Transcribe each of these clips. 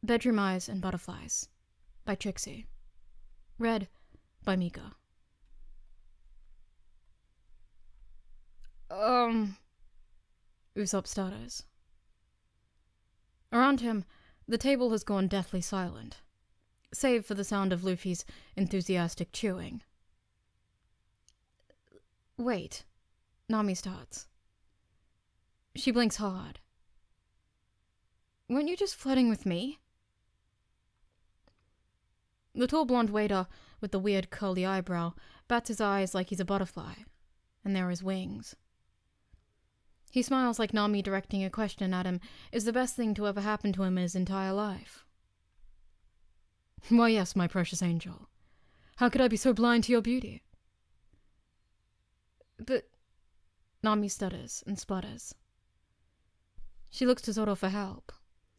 Bedroom Eyes and Butterflies by Trixie. Read by Mika. Usopp stutters. Around him, the table has gone deathly silent, save for the sound of Luffy's enthusiastic chewing. Wait, Nami starts. She blinks hard. Weren't you just flirting with me? The tall blonde waiter with the weird curly eyebrow bats his eyes like he's a butterfly, and there are his wings. He smiles like Nami directing a question at him is the best thing to ever happen to him in his entire life. Why yes, my precious angel. How could I be so blind to your beauty? But... Nami stutters and splutters. She looks to Zoro for help,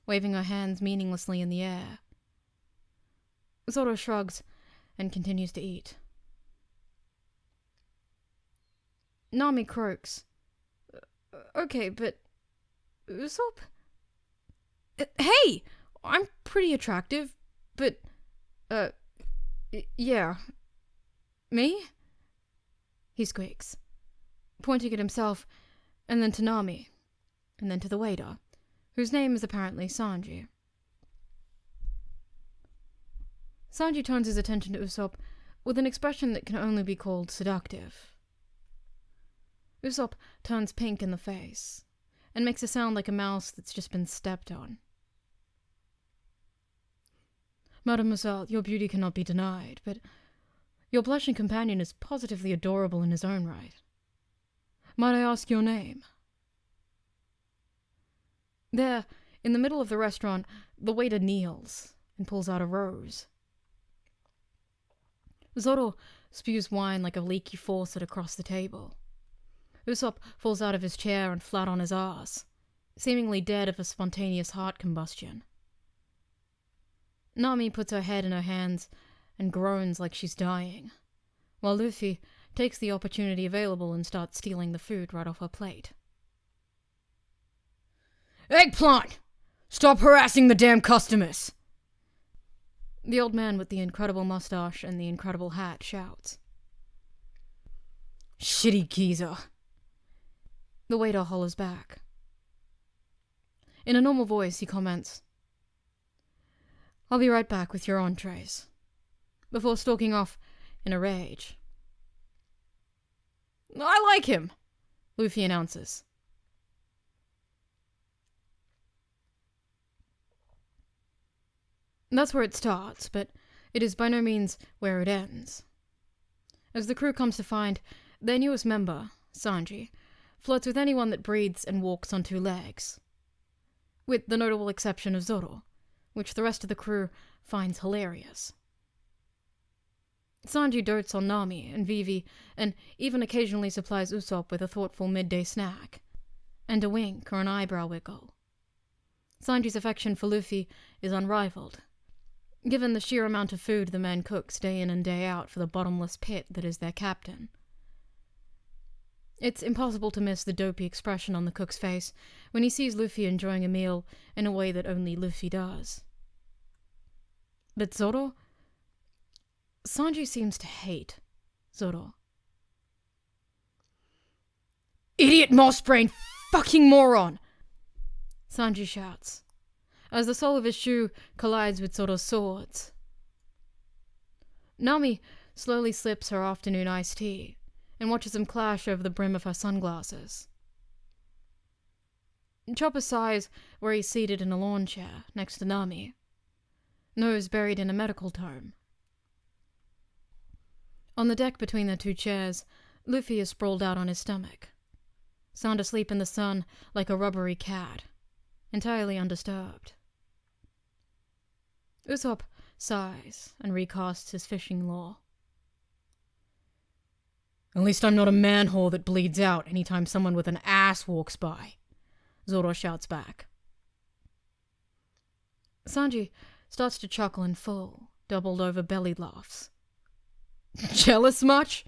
waving her hands meaninglessly in the air. Zoro shrugs and continues to eat. Nami croaks. Okay, but... Usopp? Hey! I'm pretty attractive, but... yeah. Me? He squeaks, pointing at himself, and then to Nami, and then to the waiter, whose name is apparently Sanji. Sanji turns his attention to Usopp with an expression that can only be called seductive. Usopp turns pink in the face, and makes a sound like a mouse that's just been stepped on. Mademoiselle, your beauty cannot be denied, but your blushing companion is positively adorable in his own right. Might I ask your name? There, in the middle of the restaurant, the waiter kneels and pulls out a rose. Zoro spews wine like a leaky faucet across the table. Usopp falls out of his chair and flat on his arse, seemingly dead of a spontaneous heart combustion. Nami puts her head in her hands and groans like she's dying, while Luffy takes the opportunity available and starts stealing the food right off her plate. Eggplant! Stop harassing the damn customers! The old man with the incredible mustache and the incredible hat shouts. Shitty geezer. The waiter hollers back. In a normal voice, he comments, I'll be right back with your entrees, before stalking off in a rage. I like him, Luffy announces. That's where it starts, but it is by no means where it ends. As the crew comes to find, their newest member, Sanji, flirts with anyone that breathes and walks on two legs, with the notable exception of Zoro, which the rest of the crew finds hilarious. Sanji dotes on Nami and Vivi, and even occasionally supplies Usopp with a thoughtful midday snack, and a wink or an eyebrow wiggle. Sanji's affection for Luffy is unrivaled, given the sheer amount of food the man cooks day in and day out for the bottomless pit that is their captain. It's impossible to miss the dopey expression on the cook's face when he sees Luffy enjoying a meal in a way that only Luffy does. But Zoro? Sanji seems to hate Zoro. Idiot moss-brain fucking moron! Sanji shouts, as the sole of his shoe collides with Zoro's swords. Nami slowly sips her afternoon iced tea and watches them clash over the brim of her sunglasses. Chopper sighs where he's seated in a lawn chair next to Nami, nose buried in a medical tome. On the deck between their two chairs, Luffy is sprawled out on his stomach, sound asleep in the sun like a rubbery cat, entirely undisturbed. Usopp sighs and recasts his fishing lore. At least I'm not a man-whore that bleeds out anytime someone with an ass walks by, Zoro shouts back. Sanji starts to chuckle in full, doubled-over belly laughs. Jealous much?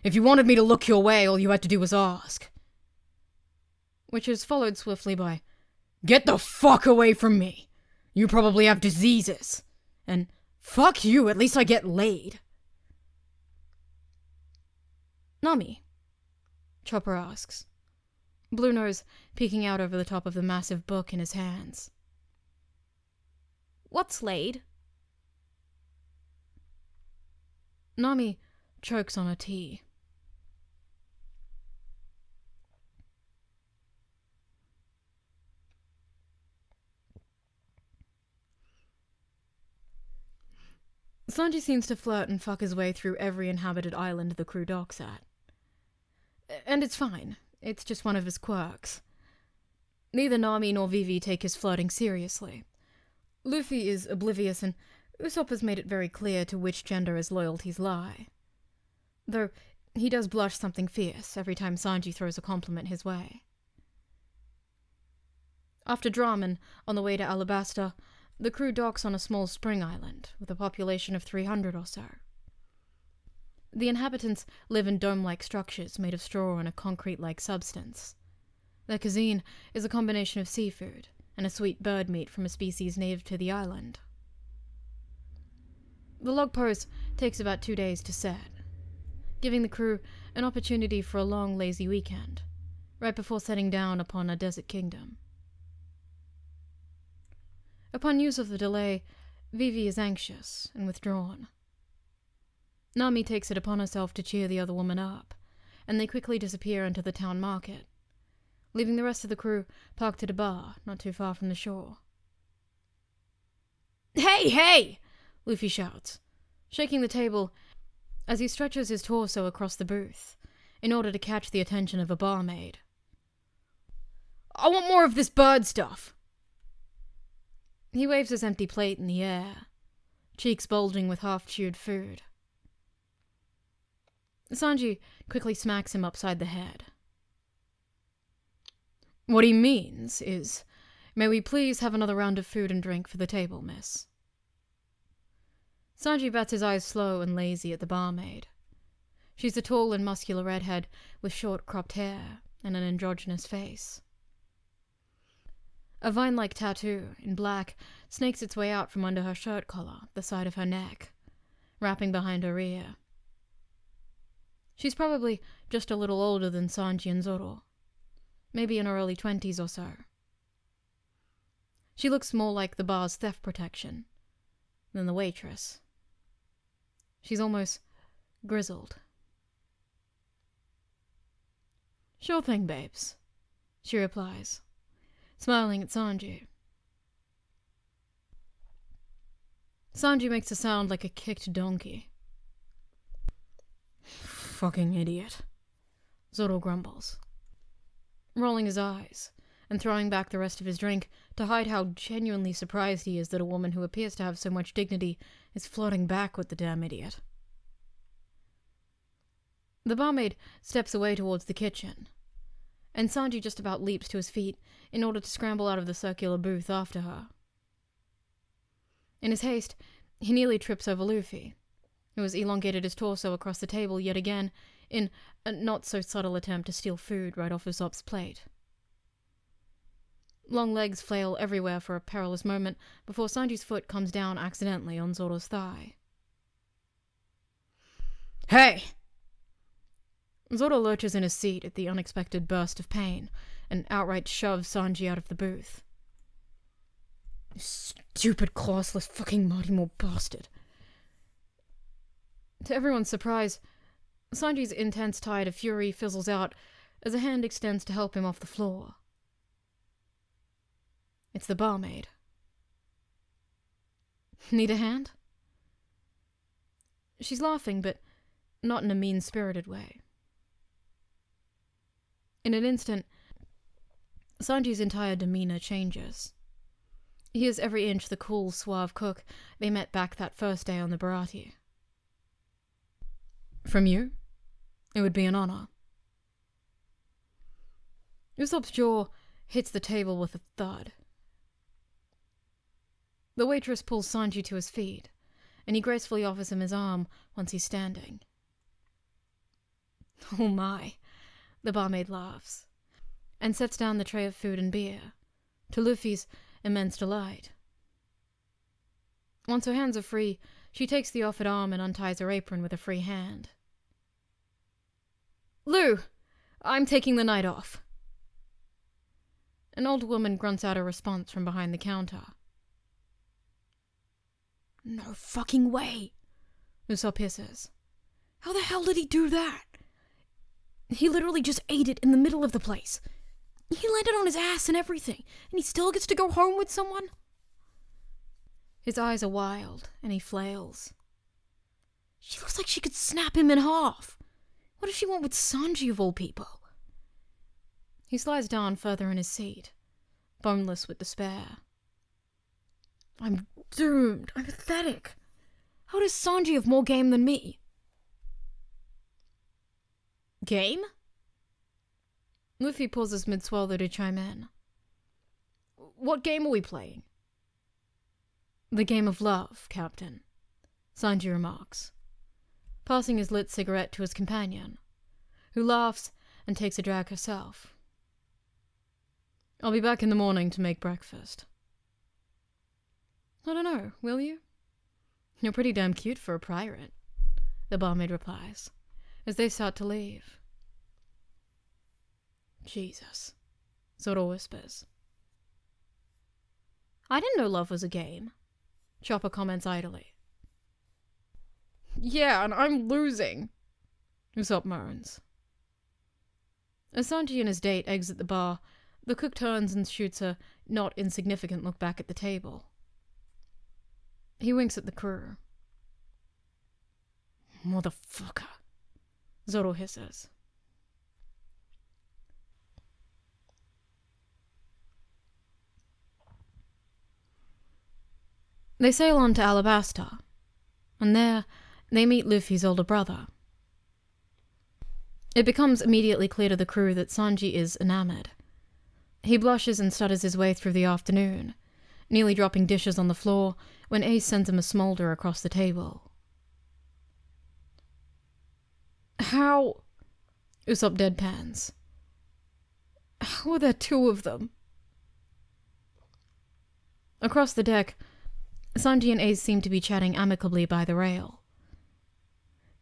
If you wanted me to look your way, all you had to do was ask. Which is followed swiftly by, Get the fuck away from me! You probably have diseases. And fuck you, at least I get laid. Nami? Chopper asks, Blue Nose peeking out over the top of the massive book in his hands. What's laid? Nami chokes on her tea. Sanji seems to flirt and fuck his way through every inhabited island the crew docks at. And it's fine. It's just one of his quirks. Neither Nami nor Vivi take his flirting seriously. Luffy is oblivious, and Usopp has made it very clear to which gender his loyalties lie. Though he does blush something fierce every time Sanji throws a compliment his way. After Draman, on the way to Alabasta, the crew docks on a small spring island with a population of 300 or so. The inhabitants live in dome-like structures made of straw and a concrete-like substance. Their cuisine is a combination of seafood and a sweet bird meat from a species native to the island. The log post takes about 2 days to set, giving the crew an opportunity for a long, lazy weekend, right before setting down upon a desert kingdom. Upon news of the delay, Vivi is anxious and withdrawn. Nami takes it upon herself to cheer the other woman up, and they quickly disappear into the town market, leaving the rest of the crew parked at a bar not too far from the shore. Hey, hey! Luffy shouts, shaking the table as he stretches his torso across the booth in order to catch the attention of a barmaid. I want more of this bird stuff! He waves his empty plate in the air, cheeks bulging with half-chewed food. Sanji quickly smacks him upside the head. What he means is, may we please have another round of food and drink for the table, miss? Sanji bats his eyes slow and lazy at the barmaid. She's a tall and muscular redhead with short cropped hair and an androgynous face. A vine-like tattoo, in black, snakes its way out from under her shirt collar, the side of her neck, wrapping behind her ear. She's probably just a little older than Sanji and Zoro, maybe in her early 20s or so. She looks more like the bar's theft protection than the waitress. She's almost grizzled. Sure thing, babes, she replies, smiling at Sanji. Sanji makes a sound like a kicked donkey. Fucking idiot, Zoro grumbles, rolling his eyes and throwing back the rest of his drink to hide how genuinely surprised he is that a woman who appears to have so much dignity is flirting back with the damn idiot. The barmaid steps away towards the kitchen, and Sanji just about leaps to his feet in order to scramble out of the circular booth after her. In his haste, he nearly trips over Luffy, who has elongated his torso across the table yet again in a not-so-subtle attempt to steal food right off Usopp's plate. Long legs flail everywhere for a perilous moment before Sanji's foot comes down accidentally on Zoro's thigh. Hey! Zoro lurches in his seat at the unexpected burst of pain and outright shoves Sanji out of the booth. Stupid, classless, fucking Marty-Moore bastard. To everyone's surprise, Sanji's intense tide of fury fizzles out as a hand extends to help him off the floor. It's the barmaid. Need a hand? She's laughing, but not in a mean-spirited way. In an instant, Sanji's entire demeanor changes. He is every inch the cool, suave cook they met back that first day on the Bharati. From you? It would be an honor. Usopp's jaw hits the table with a thud. The waitress pulls Sanji to his feet, and he gracefully offers him his arm once he's standing. Oh my, the barmaid laughs, and sets down the tray of food and beer, to Luffy's immense delight. Once her hands are free, she takes the offered arm and unties her apron with a free hand. "Lou, I'm taking the night off." An old woman grunts out a response from behind the counter. "No fucking way," Usopp hisses. "How the hell did he do that? He literally just ate it in the middle of the place. He landed on his ass and everything, and he still gets to go home with someone?" His eyes are wild, and he flails. "She looks like she could snap him in half. What does she want with Sanji of all people?" He slides down further in his seat, boneless with despair. "I'm doomed. I'm pathetic. How does Sanji have more game than me?" "Game?" Luffy pauses mid-swallow to chime in. "What game are we playing?" "The game of love, Captain," Sanji remarks, passing his lit cigarette to his companion, who laughs and takes a drag herself. "I'll be back in the morning to make breakfast." "I don't know, will you? You're pretty damn cute for a pirate," the barmaid replies, as they start to leave. "Jesus," Zoro whispers. "I didn't know love was a game," Chopper comments idly. "Yeah, and I'm losing," Usopp moans. As Sanji and his date exit the bar, the cook turns and shoots a not insignificant look back at the table. He winks at the crew. "Motherfucker," Zoro hisses. They sail on to Alabasta, and there they meet Luffy's older brother. It becomes immediately clear to the crew that Sanji is enamored. He blushes and stutters his way through the afternoon, nearly dropping dishes on the floor when Ace sends him a smolder across the table. "How?" Usopp deadpans. "How are there two of them?" Across the deck, Sanji and Ace seem to be chatting amicably by the rail.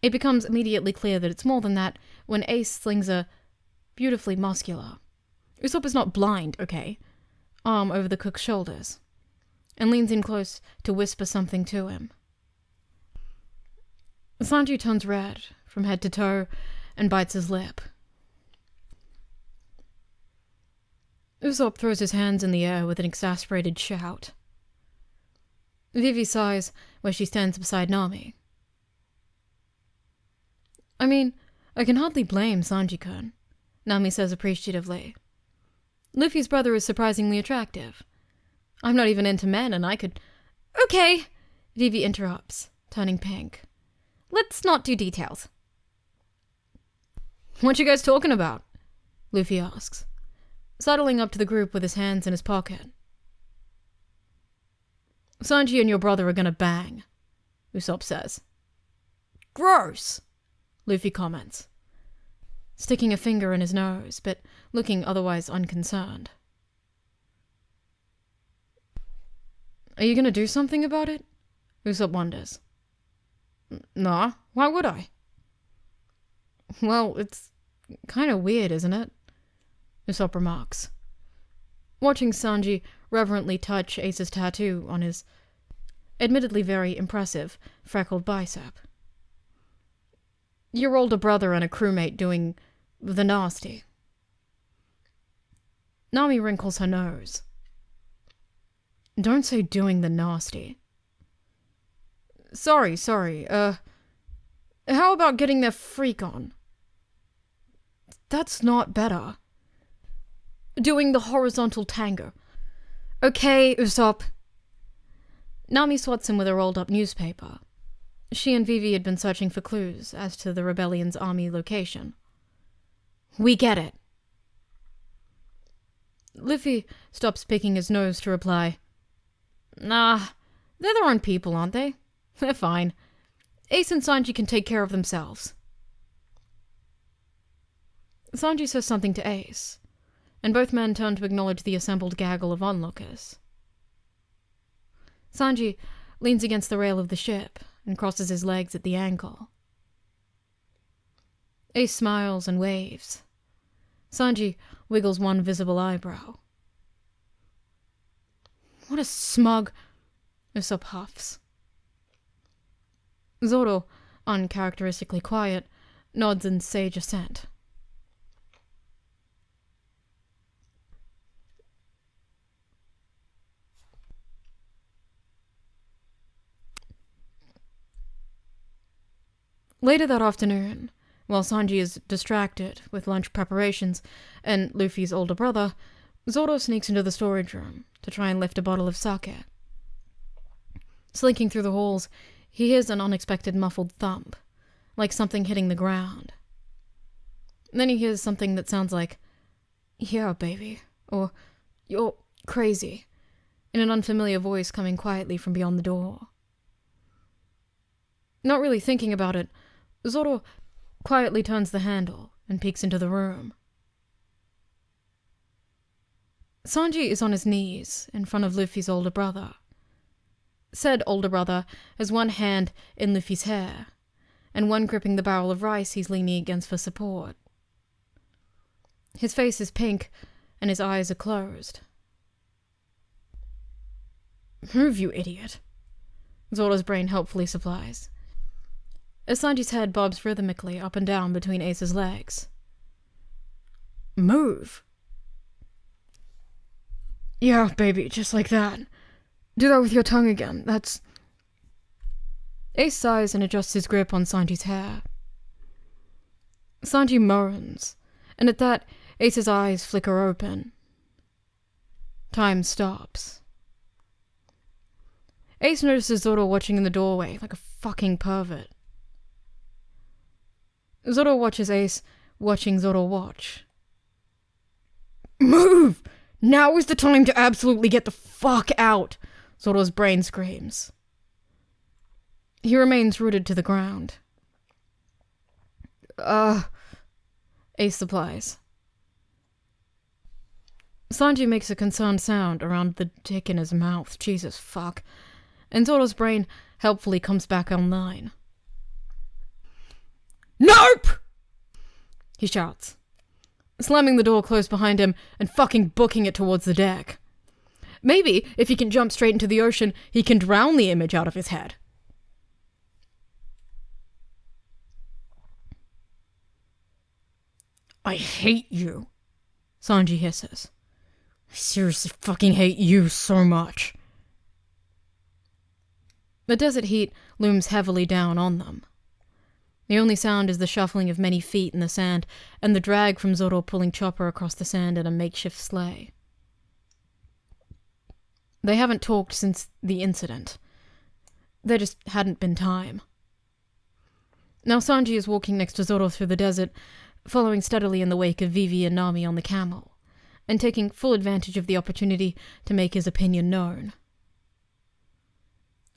It becomes immediately clear that it's more than that when Ace slings a beautifully muscular, Usopp is not blind, okay, arm over the cook's shoulders, and leans in close to whisper something to him. Sanji turns red from head to toe and bites his lip. Usopp throws his hands in the air with an exasperated shout. Vivi sighs where she stands beside Nami. "I mean, I can hardly blame Sanji-kun," Nami says appreciatively. "Luffy's brother is surprisingly attractive. I'm not even into men, and I could—" "Okay," Vivi interrupts, turning pink. "Let's not do details." "What you guys talking about?" Luffy asks, sidling up to the group with his hands in his pocket. "Sanji and your brother are gonna bang," Usopp says. "Gross," Luffy comments, sticking a finger in his nose, but looking otherwise unconcerned. "Are you gonna do something about it?" Usopp wonders. "Nah, why would I?" "Well, it's kinda weird, isn't it?" Usopp remarks, watching Sanji reverently touch Ace's tattoo on his admittedly very impressive freckled bicep. "Your older brother and a crewmate doing the nasty." Nami wrinkles her nose. "Don't say doing the nasty." Sorry, how about getting their freak on?" "That's not better." "Doing the horizontal tango." "Okay, Usopp." Nami swats him with a rolled-up newspaper. She and Vivi had been searching for clues as to the rebellion's army location. "We get it." Luffy stops picking his nose to reply, "Nah, they're their own people, aren't they? They're fine. Ace and Sanji can take care of themselves." Sanji says something to Ace, and both men turn to acknowledge the assembled gaggle of onlookers. "Sanji, leans against the rail of the ship and crosses his legs at the ankle. Ace smiles and waves. Sanji wiggles one visible eyebrow. What a smug... Usopp huffs. Zoro, uncharacteristically quiet, nods in sage assent. Later that afternoon, while Sanji is distracted with lunch preparations and Luffy's older brother, Zoro sneaks into the storage room to try and lift a bottle of sake. Slinking through the halls, he hears an unexpected muffled thump, like something hitting the ground. Then he hears something that sounds like, "Yeah, baby," or "You're crazy," in an unfamiliar voice coming quietly from beyond the door. Not really thinking about it, Zoro quietly turns the handle and peeks into the room. Sanji is on his knees in front of Luffy's older brother. Said older brother has one hand in Luffy's hair, and one gripping the barrel of rice he's leaning against for support. His face is pink, and his eyes are closed. "Move, you idiot," Zoro's brain helpfully supplies, as Sanji's head bobs rhythmically up and down between Ace's legs. "Move?" "Yeah, baby, just like that. Do that with your tongue again, that's..." Ace sighs and adjusts his grip on Sanji's hair. Sanji moans, and at that, Ace's eyes flicker open. Time stops. Ace notices Zoro watching in the doorway like a fucking pervert. Zoro watches Ace, watching Zoro watch. "Move! Now is the time to absolutely get the fuck out!" Zoro's brain screams. He remains rooted to the ground. Ace supplies. Sanji makes a concerned sound around the dick in his mouth, Jesus fuck, and Zoro's brain helpfully comes back online. "Nope!" he shouts, slamming the door close behind him and fucking booking it towards the deck. Maybe, if he can jump straight into the ocean, he can drown the image out of his head. "I hate you," Sanji hisses. "I seriously fucking hate you so much." The desert heat looms heavily down on them. The only sound is the shuffling of many feet in the sand and the drag from Zoro pulling Chopper across the sand in a makeshift sleigh. They haven't talked since the incident. There just hadn't been time. Now Sanji is walking next to Zoro through the desert, following steadily in the wake of Vivi and Nami on the camel, and taking full advantage of the opportunity to make his opinion known.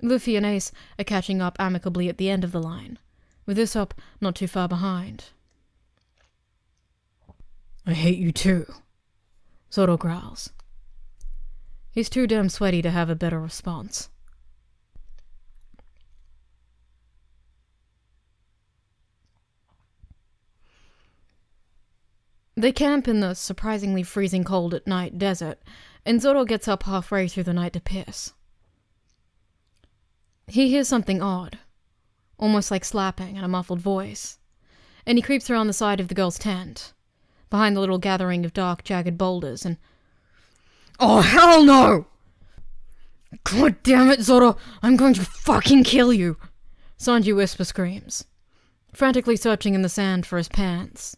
Luffy and Ace are catching up amicably at the end of the line, with Usopp not too far behind. "I hate you too," Zoro growls. He's too damn sweaty to have a better response. They camp in the surprisingly freezing cold at night desert, and Zoro gets up halfway through the night to piss. He hears something odd, almost like slapping in a muffled voice, and he creeps around the side of the girl's tent, behind the little gathering of dark, jagged boulders, and... "Oh, hell no! God damn it, Zoro! I'm going to fucking kill you!" Sanji whisper screams, frantically searching in the sand for his pants.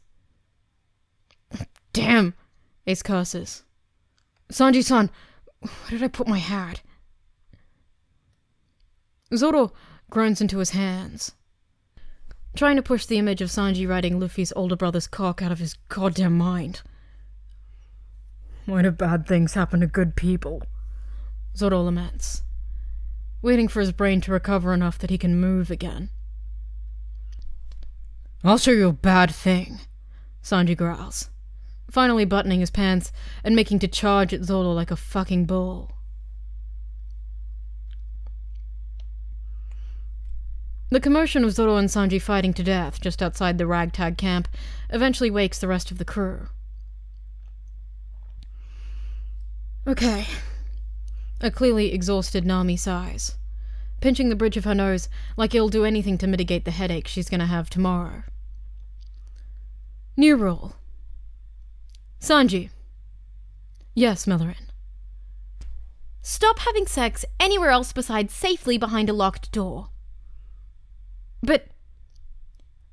"Damn!" Ace curses. "Sanji-san, where did I put my hat?" Zoro groans into his hands, trying to push the image of Sanji riding Luffy's older brother's cock out of his goddamn mind. "Why do bad things happen to good people?" Zoro laments, waiting for his brain to recover enough that he can move again. "I'll show you a bad thing," Sanji growls, finally buttoning his pants and making to charge at Zoro like a fucking bull. The commotion of Zoro and Sanji fighting to death just outside the ragtag camp eventually wakes the rest of the crew. Okay. A clearly exhausted Nami sighs, pinching the bridge of her nose like it'll do anything to mitigate the headache she's gonna have tomorrow. New rule. Sanji. Yes, Millerin. Stop having sex anywhere else besides safely behind a locked door. But...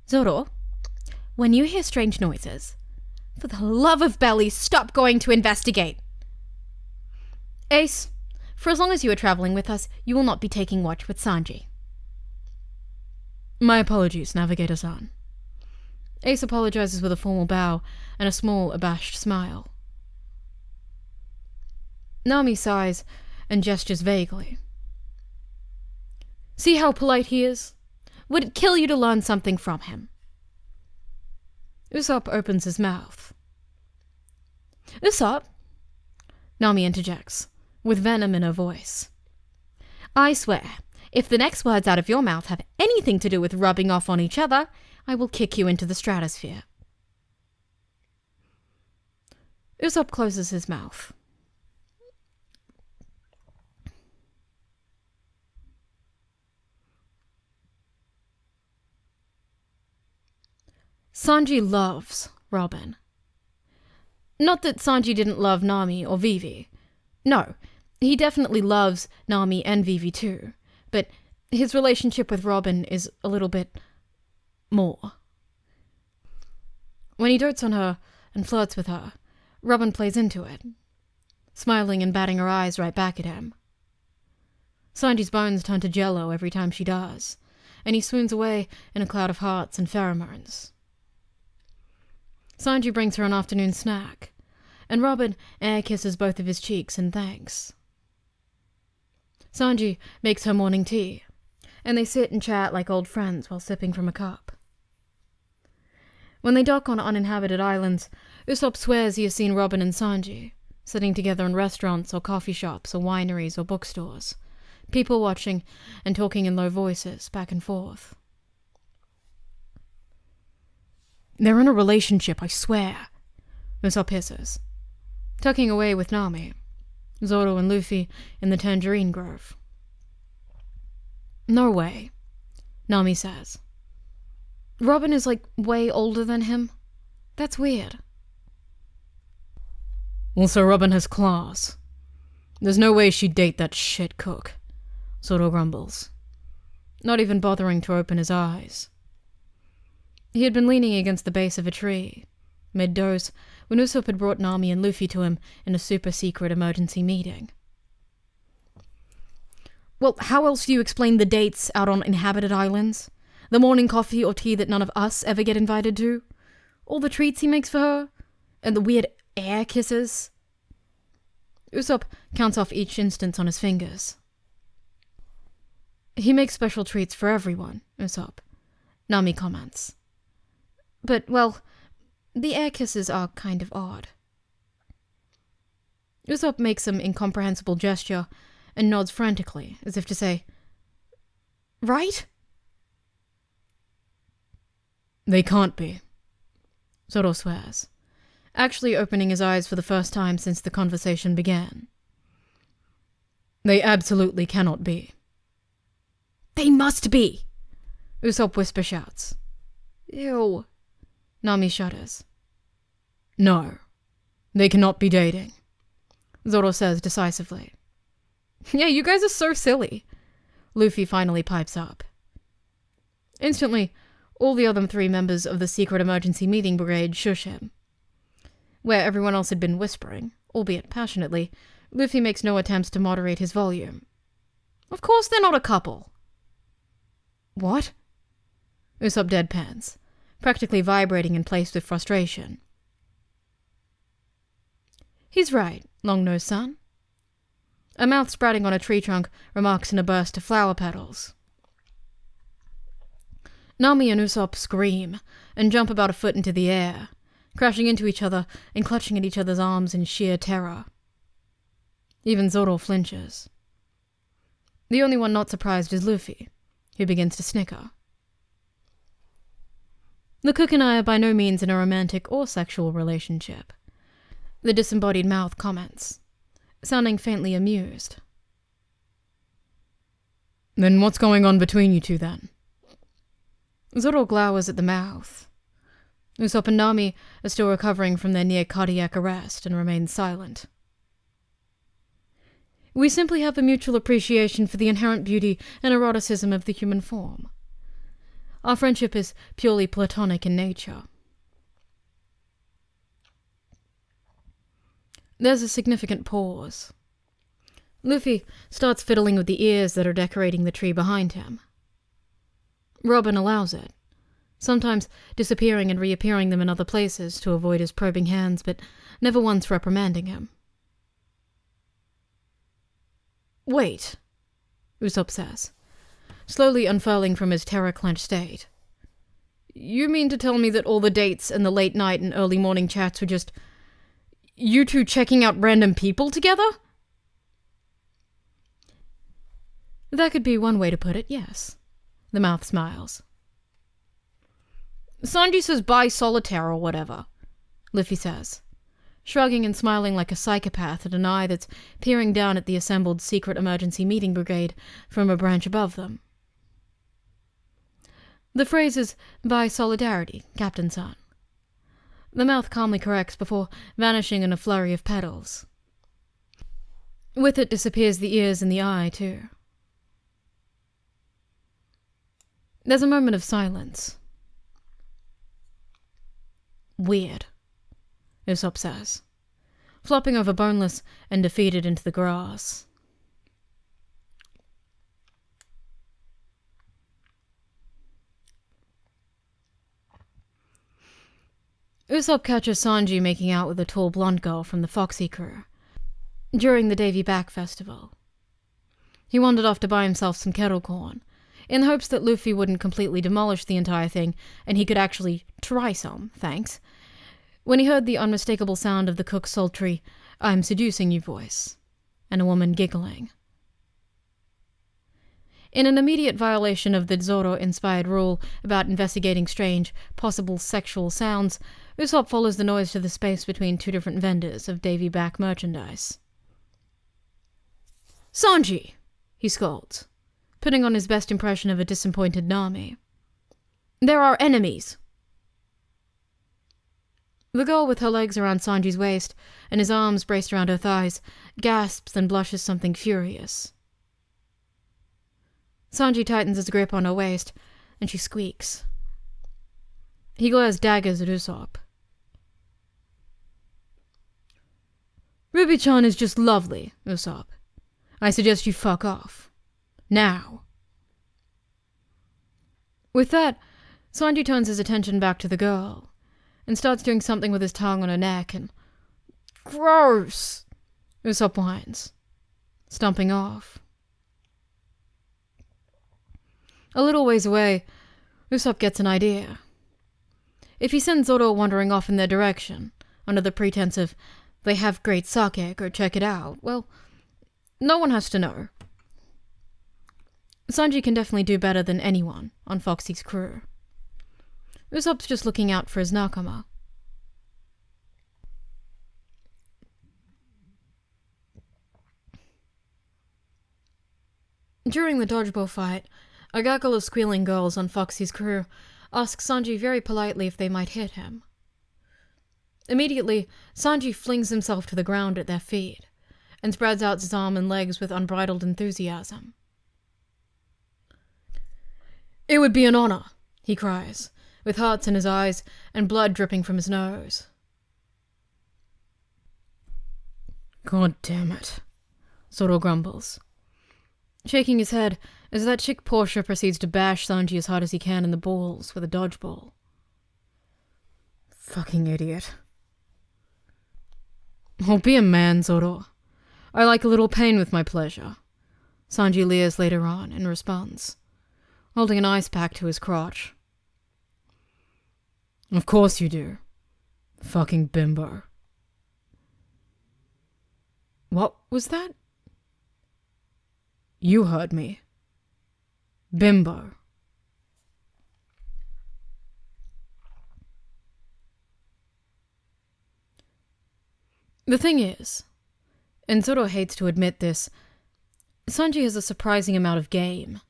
Zoro, when you hear strange noises, for the love of Belly, stop going to investigate. Ace, for as long as you are traveling with us, you will not be taking watch with Sanji. My apologies, Navigator-san. Ace apologizes with a formal bow and a small, abashed smile. Nami sighs and gestures vaguely. See how polite he is? Would it kill you to learn something from him? Usopp opens his mouth. Usopp, Nami interjects, with venom in her voice. I swear, if the next words out of your mouth have anything to do with rubbing off on each other, I will kick you into the stratosphere. Usopp closes his mouth. Sanji loves Robin. Not that Sanji didn't love Nami or Vivi. No, he definitely loves Nami and Vivi too, but his relationship with Robin is a little bit more. When he dotes on her and flirts with her, Robin plays into it, smiling and batting her eyes right back at him. Sanji's bones turn to jello every time she does, and he swoons away in a cloud of hearts and pheromones. Sanji brings her an afternoon snack, and Robin air kisses both of his cheeks in thanks. Sanji makes her morning tea, and they sit and chat like old friends while sipping from a cup. When they dock on uninhabited islands, Usopp swears he has seen Robin and Sanji, sitting together in restaurants or coffee shops or wineries or bookstores, people watching and talking in low voices back and forth. They're in a relationship, I swear, Usopp hisses, tucking away with Nami, Zoro and Luffy in the Tangerine Grove. No way, Nami says. Robin is like way older than him. That's weird. Also, Robin has class. There's no way she'd date that shit cook, Zoro grumbles, not even bothering to open his eyes. He had been leaning against the base of a tree, mid-doze, when Usopp had brought Nami and Luffy to him in a super-secret emergency meeting. Well, how else do you explain the dates out on inhabited islands? The morning coffee or tea that none of us ever get invited to? All the treats he makes for her? And the weird air kisses? Usopp counts off each instance on his fingers. He makes special treats for everyone, Usopp, Nami comments. But, well, the air kisses are kind of odd. Usopp makes some incomprehensible gesture and nods frantically, as if to say, right? They can't be, Zoro swears, actually opening his eyes for the first time since the conversation began. They absolutely cannot be. They must be, Usopp whisper shouts. Ew. Nami shudders. No, they cannot be dating, Zoro says decisively. Yeah, you guys are so silly, Luffy finally pipes up. Instantly, all the other three members of the secret emergency meeting brigade shush him. Where everyone else had been whispering, albeit passionately, Luffy makes no attempts to moderate his volume. Of course they're not a couple. What? Usopp deadpans, practically vibrating in place with frustration. He's right, Long-Nose-san. A mouth sprouting on a tree trunk remarks in a burst of flower petals. Nami and Usopp scream and jump about a foot into the air, crashing into each other and clutching at each other's arms in sheer terror. Even Zoro flinches. The only one not surprised is Luffy, He begins to snicker. The cook and I are by no means in a romantic or sexual relationship. The disembodied mouth comments, sounding faintly amused. Then what's going on between you two then? Zoro glowers at the mouth. Usopp and Nami are still recovering from their near cardiac arrest and remain silent. We simply have a mutual appreciation for the inherent beauty and eroticism of the human form. Our friendship is purely platonic in nature. There's a significant pause. Luffy starts fiddling with the ears that are decorating the tree behind him. Robin allows it, sometimes disappearing and reappearing them in other places to avoid his probing hands, but never once reprimanding him. Wait, Usopp says, slowly unfurling from his terror-clenched state. You mean to tell me that all the dates and the late night and early morning chats were just you two checking out random people together? That could be one way to put it, yes. The mouth smiles. Sanji says bye solitaire or whatever, Luffy says, shrugging and smiling like a psychopath at an eye that's peering down at the assembled secret emergency meeting brigade from a branch above them. The phrase is by solidarity, Captain-san. The mouth calmly corrects before vanishing in a flurry of petals. With it disappears the ears and the eye, too. There's a moment of silence. Weird, Usopp says, flopping over boneless and defeated into the grass. Usopp catches Sanji making out with a tall blonde girl from the Foxy crew during the Davy Back festival. He wandered off to buy himself some kettle corn, in hopes that Luffy wouldn't completely demolish the entire thing and he could actually try some, thanks, when he heard the unmistakable sound of the cook's sultry, "I'm seducing you" voice, and a woman giggling. In an immediate violation of the Zoro-inspired rule about investigating strange, possible sexual sounds, Usopp follows the noise to the space between two different vendors of Davy Back merchandise. Sanji! He scolds, putting on his best impression of a disappointed Nami. There are enemies! The girl, with her legs around Sanji's waist and his arms braced around her thighs, gasps and blushes something furious. Sanji tightens his grip on her waist, and she squeaks. He glares daggers at Usopp. Ruby-chan is just lovely, Usopp. I suggest you fuck off. Now. With that, Sanji turns his attention back to the girl, and starts doing something with his tongue on her neck, and... Gross! Usopp whines, stomping off. A little ways away, Usopp gets an idea. If he sends Zoro wandering off in their direction, under the pretense of they have great sake, go check it out, well, no one has to know. Sanji can definitely do better than anyone on Foxy's crew. Usopp's just looking out for his nakama. During the dodgeball fight, a gaggle of squealing girls on Foxy's crew ask Sanji very politely if they might hit him. Immediately, Sanji flings himself to the ground at their feet and spreads out his arm and legs with unbridled enthusiasm. It would be an honor, he cries, with hearts in his eyes and blood dripping from his nose. God damn it, Zoro grumbles, shaking his head as that chick Portia proceeds to bash Sanji as hard as he can in the balls with a dodgeball. Fucking idiot. Oh, be a man, Zoro. I like a little pain with my pleasure, Sanji leers later on in response, holding an ice pack to his crotch. Of course you do. Fucking bimbo. What was that? You heard me. Bimbo. The thing is, and Zoro hates to admit this, Sanji has a surprising amount of game.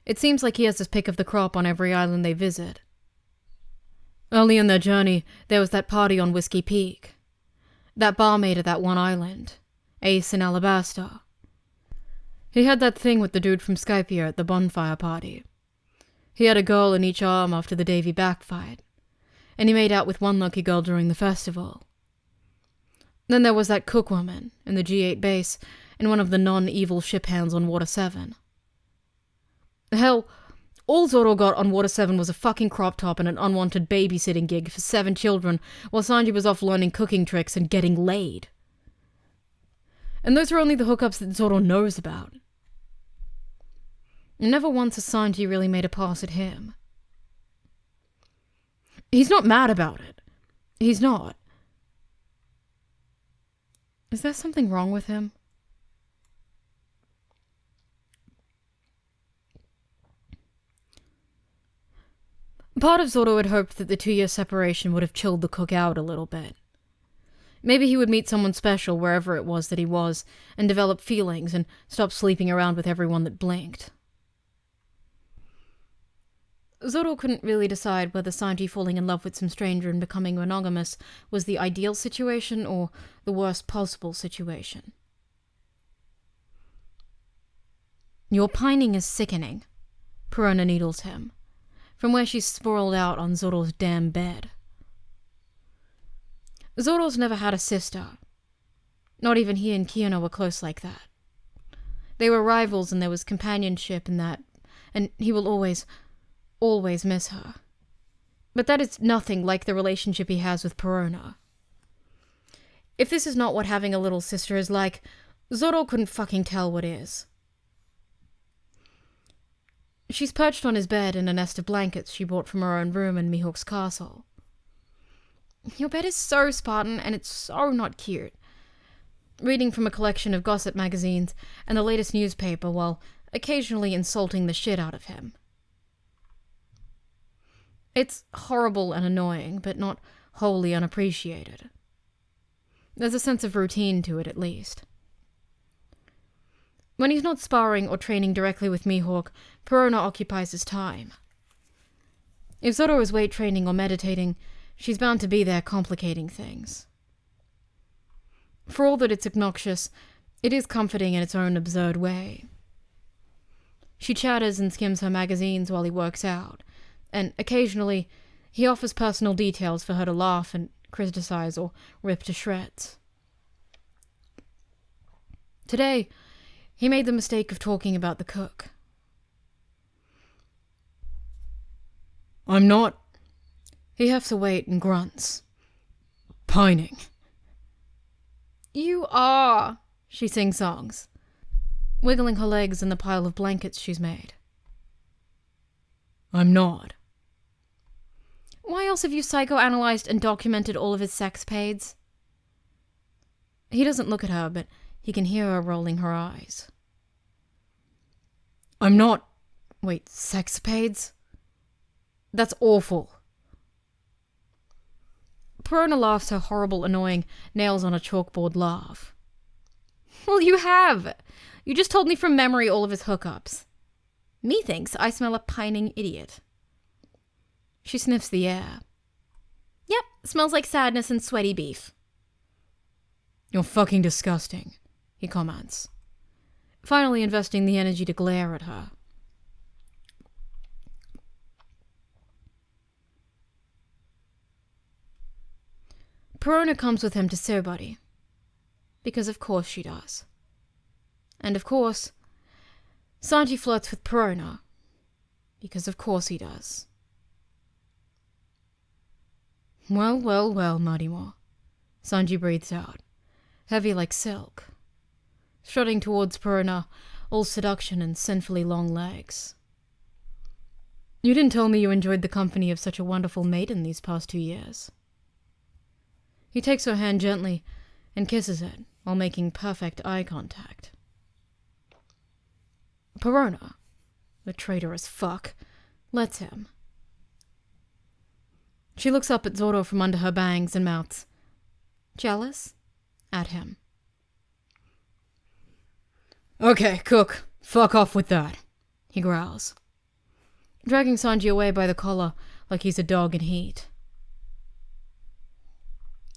It seems like he has his pick of the crop on every island they visit. Early in their journey, there was that party on Whiskey Peak. That barmaid at that one island, Ace in Alabaster. He had that thing with the dude from Skypiea at the bonfire party. He had a girl in each arm after the Davy Back fight, and he made out with one lucky girl during the festival. Then there was that cook woman in the G8 base and one of the non-evil ship hands on Water 7. Hell, all Zoro got on Water 7 was a fucking crop top and an unwanted babysitting gig for 7 children while Sanji was off learning cooking tricks and getting laid. And those are only the hookups that Zoro knows about. Never once has Sanji really made a pass at him. He's not mad about it. He's not. Is there something wrong with him? Part of Zoro had hoped that the 2-year separation would have chilled the cook out a little bit. Maybe he would meet someone special wherever it was that he was, and develop feelings, and stop sleeping around with everyone that blinked. Zoro couldn't really decide whether Sanji falling in love with some stranger and becoming monogamous was the ideal situation or the worst possible situation. Your pining is sickening, Perona needles him, from where she's sprawled out on Zoro's damn bed. Zoro's never had a sister. Not even he and Kiyono were close like that. They were rivals and there was companionship in that, and he will always miss her. But that is nothing like the relationship he has with Perona. If this is not what having a little sister is like, Zoro couldn't fucking tell what is. She's perched on his bed in a nest of blankets she bought from her own room in Mihawk's castle. Your bed is so Spartan and it's so not cute. Reading from a collection of gossip magazines and the latest newspaper while occasionally insulting the shit out of him. It's horrible and annoying, but not wholly unappreciated. There's a sense of routine to it, at least. When he's not sparring or training directly with Mihawk, Perona occupies his time. If Zoro is weight training or meditating, she's bound to be there complicating things. For all that it's obnoxious, it is comforting in its own absurd way. She chatters and skims her magazines while he works out, and occasionally he offers personal details for her to laugh and criticize or rip to shreds. Today, he made the mistake of talking about the cook. I'm not... He hefts a weight and grunts. Pining. You are, she sings songs, wiggling her legs in the pile of blankets she's made. I'm not. Why else have you psychoanalyzed and documented all of his sexpades? He doesn't look at her, but he can hear her rolling her eyes. I'm not... Wait, sexpades? That's awful. Perona laughs her horrible, annoying, nails-on-a-chalkboard laugh. Well, you have. You just told me from memory all of his hookups. Methinks I smell a pining idiot. She sniffs the air. Yep, smells like sadness and sweaty beef. You're fucking disgusting, he comments, finally investing the energy to glare at her. Perona comes with him to Sobody, because of course she does. And of course, Sanji flirts with Perona, because of course he does. Well, well, well, Marimo, Sanji breathes out, heavy like silk, strutting towards Perona, all seduction and sinfully long legs. You didn't tell me you enjoyed the company of such a wonderful maiden these past 2 years. He takes her hand gently and kisses it while making perfect eye contact. Perona, the traitorous fuck, lets him. She looks up at Zoro from under her bangs and mouths, Jealous? at him. Okay, cook. Fuck off with that, he growls, dragging Sanji away by the collar like he's a dog in heat.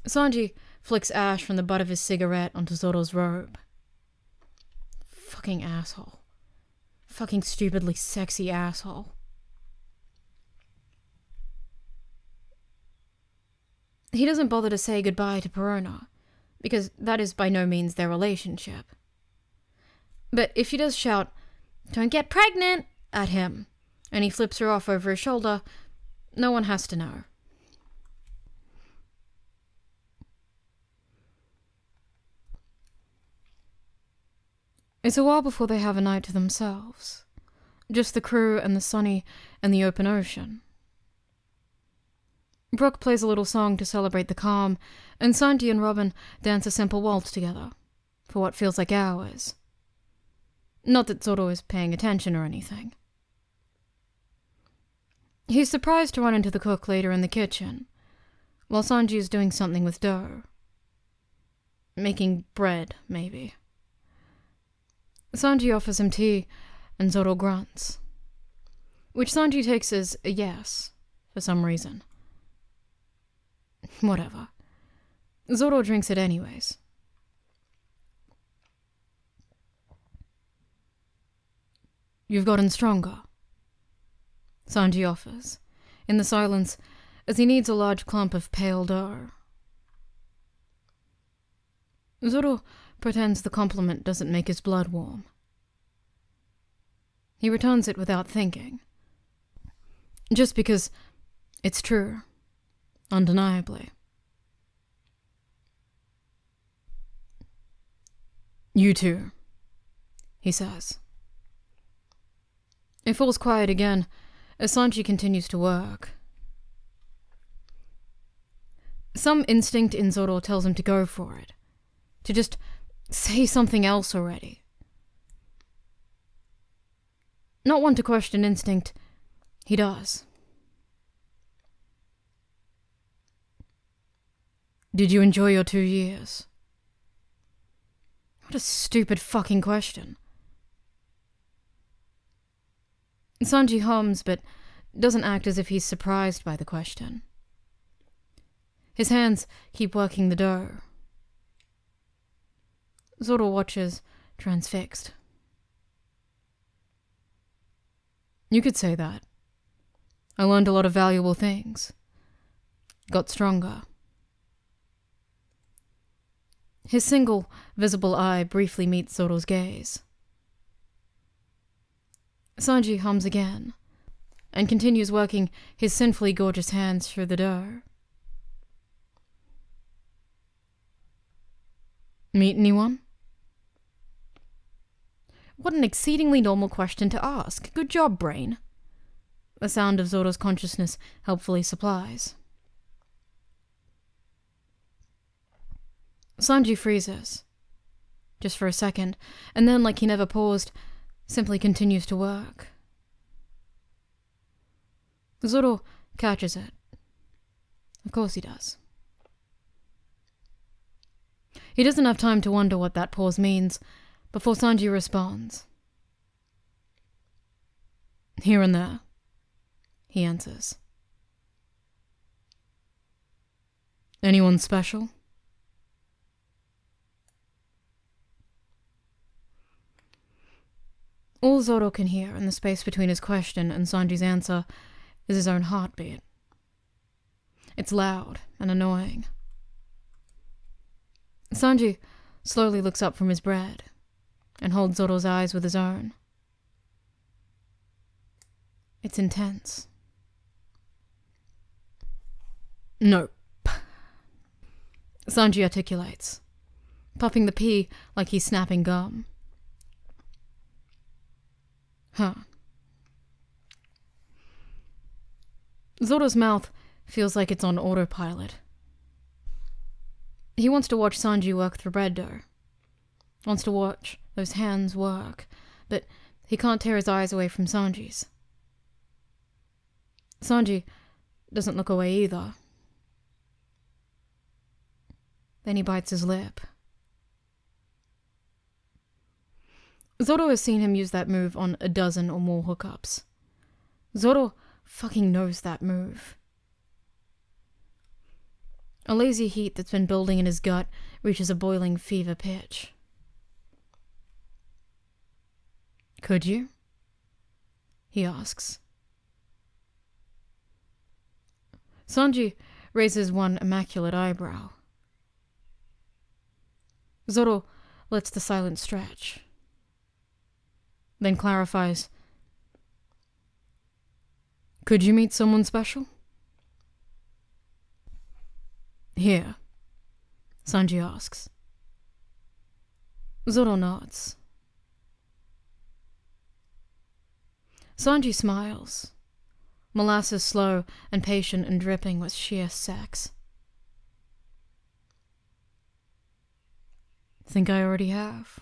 Sanji flicks ash from the butt of his cigarette onto Zoro's robe. Fucking asshole. Fucking stupidly sexy asshole. He doesn't bother to say goodbye to Perona, because that is by no means their relationship. But if she does shout, "Don't get pregnant!" at him, and he flips her off over his shoulder, no one has to know. It's a while before they have a night to themselves. Just the crew and the Sunny and the open ocean. Brooke plays a little song to celebrate the calm, and Sanji and Robin dance a simple waltz together, for what feels like hours. Not that Zoro is paying attention or anything. He's surprised to run into the cook later in the kitchen, while Sanji is doing something with dough. Making bread, maybe. Sanji offers him tea, and Zoro grunts, which Sanji takes as a yes, for some reason. Whatever. Zoro drinks it anyways. "You've gotten stronger," Sanji offers, in the silence, as he kneads a large clump of pale dough. Zoro pretends the compliment doesn't make his blood warm. He returns it without thinking. Just because it's true, undeniably. "You too," he says. It falls quiet again as Sanji continues to work. Some instinct in Zoro tells him to go for it, to just say something else already. Not one to question instinct, he does. "Did you enjoy your 2 years?" What a stupid fucking question. Sanji hums, but doesn't act as if he's surprised by the question. His hands keep working the dough. Zoro watches, transfixed. "You could say that. I learned a lot of valuable things. Got stronger." His single, visible eye briefly meets Zoro's gaze. Sanji hums again, and continues working his sinfully gorgeous hands through the dough. "Meet anyone?" What an exceedingly normal question to ask. Good job, brain. The sound of Zoro's consciousness helpfully supplies. Sanji freezes. Just for a second, and then, like he never paused, simply continues to work. Zoro catches it. Of course he does. He doesn't have time to wonder what that pause means before Sanji responds. "Here and there," he answers. "Anyone special?" All Zoro can hear in the space between his question and Sanji's answer is his own heartbeat. It's loud and annoying. Sanji slowly looks up from his bread and holds Zoro's eyes with his own. It's intense. "Nope," Sanji articulates, puffing the pea like he's snapping gum. "Huh." Zoro's mouth feels like it's on autopilot. He wants to watch Sanji work through bread dough. Wants to watch those hands work, but he can't tear his eyes away from Sanji's. Sanji doesn't look away either. Then he bites his lip Zoro has seen him use that move on a dozen or more hookups. Zoro fucking knows that move. A lazy heat that's been building in his gut reaches a boiling fever pitch. Could you? He asks. Sanji raises one immaculate eyebrow. Zoro lets the silence stretch, then clarifies. Could you meet someone special? Here, Sanji asks. Zoro nods. Sanji smiles, molasses slow and patient and dripping with sheer sex. Think I already have.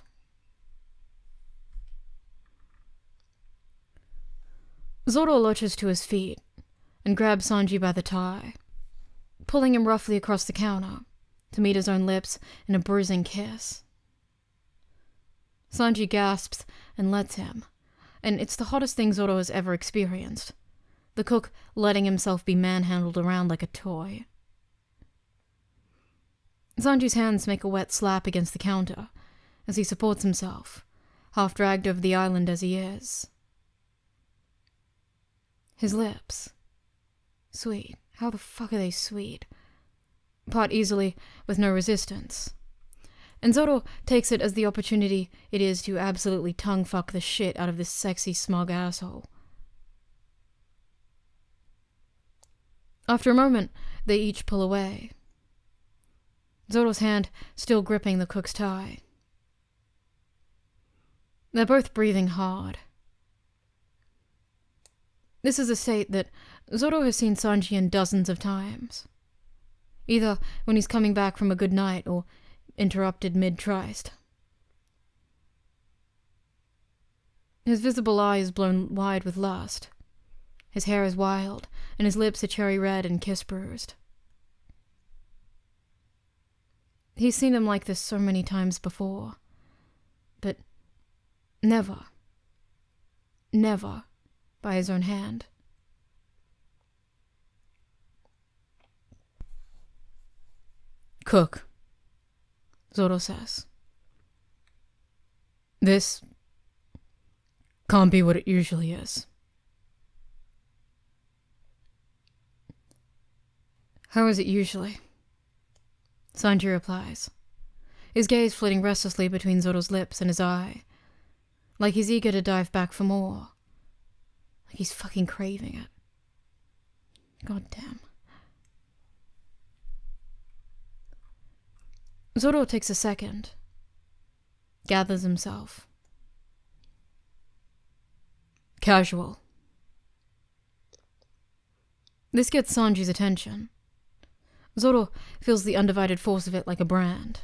Zoro lurches to his feet and grabs Sanji by the tie, pulling him roughly across the counter to meet his own lips in a bruising kiss. Sanji gasps and lets him, and it's the hottest thing Zoro has ever experienced, the cook letting himself be manhandled around like a toy. Sanji's hands make a wet slap against the counter as he supports himself, half dragged over the island as he is. His lips. Sweet. How the fuck are they sweet? Part easily, with no resistance. And Zoro takes it as the opportunity it is to absolutely tongue-fuck the shit out of this sexy, smug asshole. After a moment, they each pull away. Zoro's hand still gripping the cook's tie. They're both breathing hard. This is a state that Zoro has seen Sanji in dozens of times, either when he's coming back from a good night or interrupted mid-tryst. His visible eye is blown wide with lust. His hair is wild, and his lips are cherry red and kiss-bruised. He's seen him like this so many times before, but never by his own hand. Cook, Zoro says. This can't be what it usually is. How is it usually? Sanji replies, his gaze flitting restlessly between Zoro's lips and his eye, like he's eager to dive back for more. Like he's fucking craving it. God damn. Zoro takes a second, gathers himself. Casual. This gets Sanji's attention. Zoro feels the undivided force of it like a brand.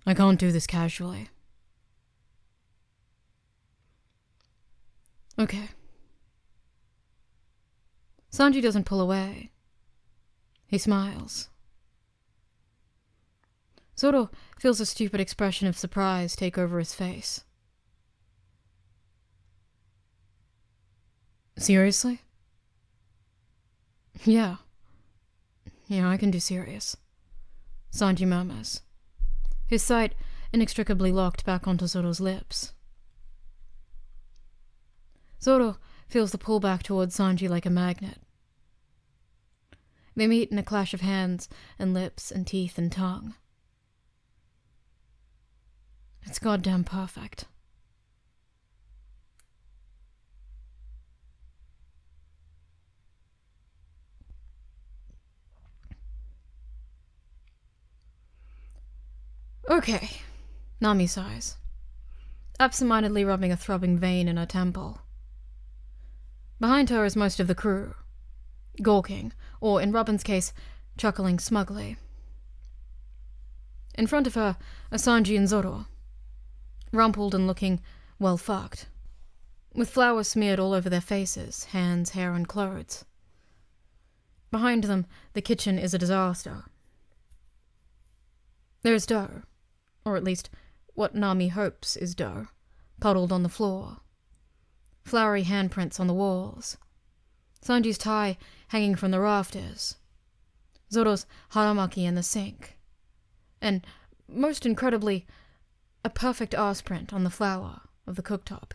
I can't do this casually. Okay. Sanji doesn't pull away. He smiles. Zoro feels a stupid expression of surprise take over his face. Seriously? Yeah, I can do serious, Sanji murmurs, his sight inextricably locked back onto Zoro's lips. Zoro feels the pull back towards Sanji like a magnet. They meet in a clash of hands and lips and teeth and tongue. It's goddamn perfect. Okay, Nami sighs, absent-mindedly rubbing a throbbing vein in her temple. Behind her is most of the crew, gawking, or in Robin's case, chuckling smugly. In front of her are Sanji and Zoro, rumpled and looking well fucked, with flour smeared all over their faces, hands, hair, and clothes. Behind them, the kitchen is a disaster. There's dough, or at least what Nami hopes is dough, puddled on the floor. Flowery handprints on the walls. Sanji's tie hanging from the rafters. Zoro's haramaki in the sink. And, most incredibly, a perfect arse print on the floor of the cooktop.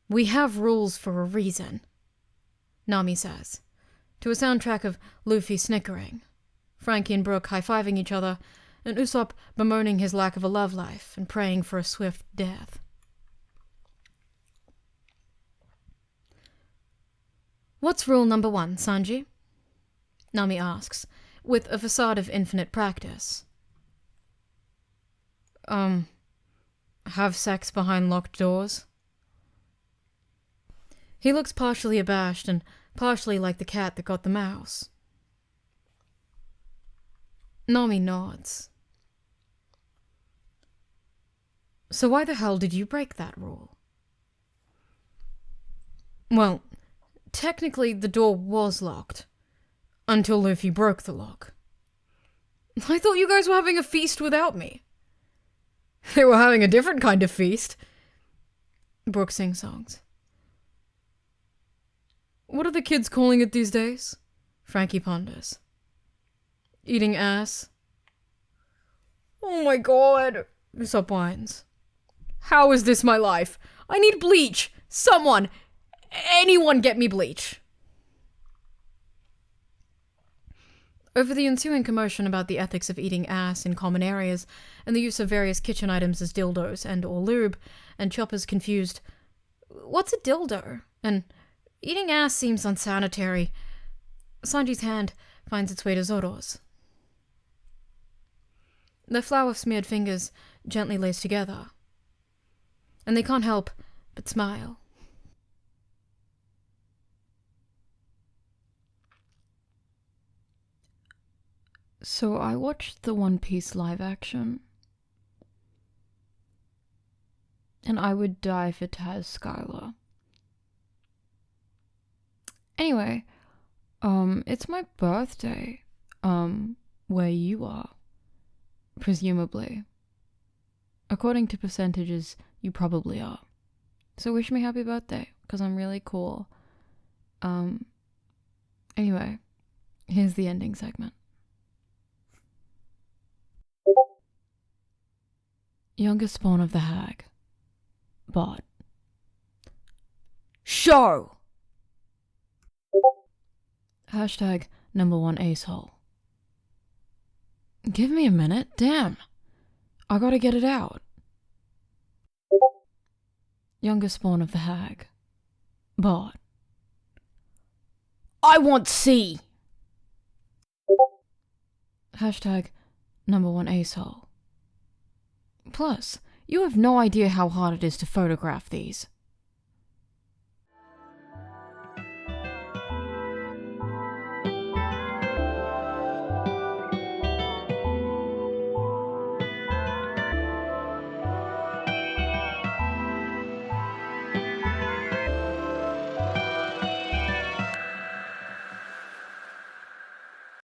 "We have rules for a reason," Nami says, to a soundtrack of Luffy snickering, Frankie and Brooke high-fiving each other, and Usopp bemoaning his lack of a love life and praying for a swift death. "What's rule number 1, Sanji?" Nami asks, with a facade of infinite practice. Have sex behind locked doors?" He looks partially abashed and partially like the cat that got the mouse. Nami nods. "So why the hell did you break that rule?" "Well, technically the door was locked, until Luffy broke the lock. I thought you guys were having a feast without me." "They were having a different kind of feast," Brooke sing-songs. "What are the kids calling it these days?" Frankie ponders. "Eating ass?" "Oh my god," Usopp whines. "How is this my life? I need bleach! Someone! Anyone get me bleach!" Over the ensuing commotion about the ethics of eating ass in common areas and the use of various kitchen items as dildos and or lube, and Chopper's confused, "What's a dildo?" and "Eating ass seems unsanitary," Sanji's hand finds its way to Zoro's. Their flour-smeared fingers gently lace together, and they can't help but smile. "So I watched the One Piece live action, and I would die for Taz Skylar. Anyway, it's my birthday, where you are, presumably. According to percentages, you probably are. So wish me happy birthday, because I'm really cool. Anyway, here's the ending segment. Youngest spawn of the hag. Bot. Show! Hashtag #1 acehole. Give me a minute, damn. I gotta get it out. Youngest spawn of the hag. Bot. I want C! Hashtag #1 acehole. Plus, you have no idea how hard it is to photograph these.